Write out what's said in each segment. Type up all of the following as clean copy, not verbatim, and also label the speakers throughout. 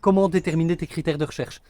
Speaker 1: comment déterminer tes critères de recherche.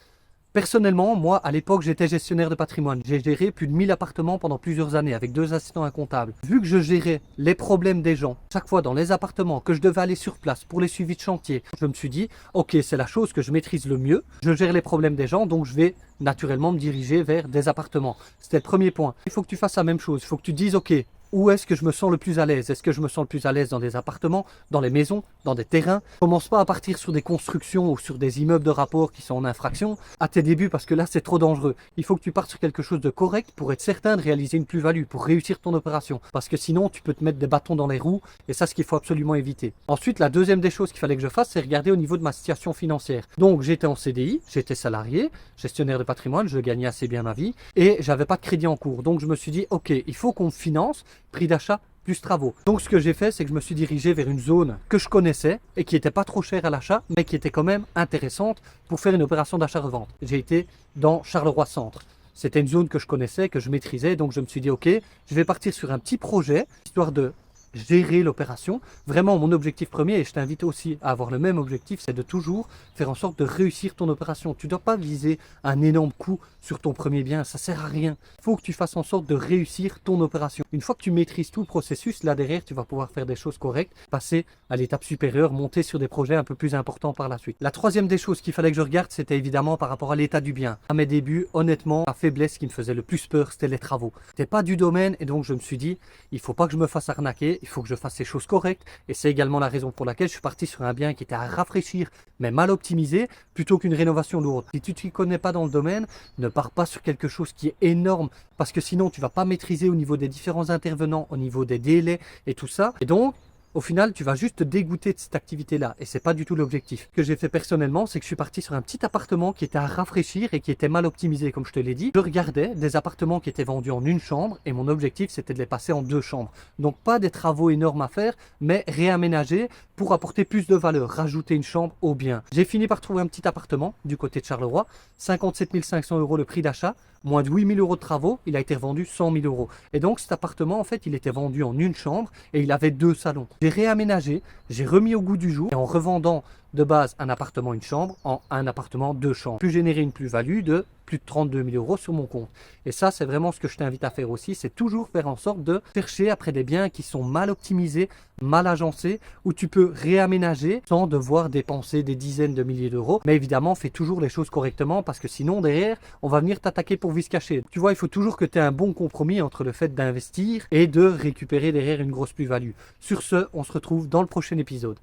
Speaker 1: Personnellement, moi, à l'époque, j'étais gestionnaire de patrimoine. J'ai géré plus de 1000 appartements pendant plusieurs années avec 2 assistants incomptables. Vu que je gérais les problèmes des gens, chaque fois dans les appartements, que je devais aller sur place pour les suivis de chantier, je me suis dit, ok, c'est la chose que je maîtrise le mieux. Je gère les problèmes des gens, donc je vais naturellement me diriger vers des appartements. C'était le premier point. Il faut que tu fasses la même chose. Il faut que tu te dises, ok, où est-ce que je me sens le plus à l'aise? Est-ce que je me sens le plus à l'aise dans des appartements, dans les maisons, dans des terrains? Commence pas à partir sur des constructions ou sur des immeubles de rapport qui sont en infraction à tes débuts parce que là c'est trop dangereux. Il faut que tu partes sur quelque chose de correct pour être certain de réaliser une plus-value, pour réussir ton opération. Parce que sinon tu peux te mettre des bâtons dans les roues et ça, ce qu'il faut absolument éviter. Ensuite, la deuxième des choses qu'il fallait que je fasse, c'est regarder au niveau de ma situation financière. Donc j'étais en CDI, j'étais salarié, gestionnaire de patrimoine, je gagnais assez bien ma vie et j'avais pas de crédit en cours. Donc je me suis dit, ok, il faut qu'on me finance, prix d'achat plus travaux. Donc ce que j'ai fait, c'est que je me suis dirigé vers une zone que je connaissais et qui n'était pas trop chère à l'achat, mais qui était quand même intéressante pour faire une opération d'achat-revente. J'ai été dans Charleroi Centre. C'était une zone que je connaissais, que je maîtrisais, donc je me suis dit, ok, je vais partir sur un petit projet, histoire de gérer l'opération. Vraiment, mon objectif premier, et je t'invite aussi à avoir le même objectif, c'est de toujours faire en sorte de réussir ton opération. Tu ne dois pas viser un énorme coût sur ton premier bien, ça sert à rien. Il faut que tu fasses en sorte de réussir ton opération. Une fois que tu maîtrises tout le processus, là derrière, tu vas pouvoir faire des choses correctes, passer à l'étape supérieure, monter sur des projets un peu plus importants par la suite. La troisième des choses qu'il fallait que je regarde, c'était évidemment par rapport à l'état du bien. À mes débuts, honnêtement, la faiblesse qui me faisait le plus peur, c'était les travaux. C'était pas du domaine et donc je me suis dit, il faut pas que je me fasse arnaquer, il faut que je fasse ces choses correctes et c'est également la raison pour laquelle je suis parti sur un bien qui était à rafraîchir mais mal optimisé plutôt qu'une rénovation lourde. Si tu ne t'y connais pas dans le domaine, ne pars pas sur quelque chose qui est énorme parce que sinon tu vas pas maîtriser au niveau des différents intervenants, au niveau des délais et tout ça. Et donc, au final, tu vas juste te dégoûter de cette activité-là et c'est pas du tout l'objectif. Ce que j'ai fait personnellement, c'est que je suis parti sur un petit appartement qui était à rafraîchir et qui était mal optimisé, comme je te l'ai dit. Je regardais des appartements qui étaient vendus en une chambre et mon objectif, c'était de les passer en 2 chambres. Donc pas des travaux énormes à faire, mais réaménager pour apporter plus de valeur, rajouter une chambre au bien. J'ai fini par trouver un petit appartement du côté de Charleroi, 57 500 € le prix d'achat, moins de 8 000 € de travaux, il a été revendu 100 000 €. Et donc cet appartement, en fait, il était vendu en une chambre et il avait 2 salons. J'ai réaménagé, j'ai remis au goût du jour et en revendant de base un appartement une chambre en un appartement 2 chambres. J'ai pu générer une plus-value de plus de 32 000 € sur mon compte. Et ça, c'est vraiment ce que je t'invite à faire aussi, c'est toujours faire en sorte de chercher après des biens qui sont mal optimisés, mal agencés, où tu peux réaménager sans devoir dépenser des dizaines de milliers d'euros. Mais évidemment, fais toujours les choses correctement parce que sinon, derrière, on va venir t'attaquer pour vice caché. Tu vois, il faut toujours que tu aies un bon compromis entre le fait d'investir et de récupérer derrière une grosse plus-value. Sur ce, on se retrouve dans le prochain épisode.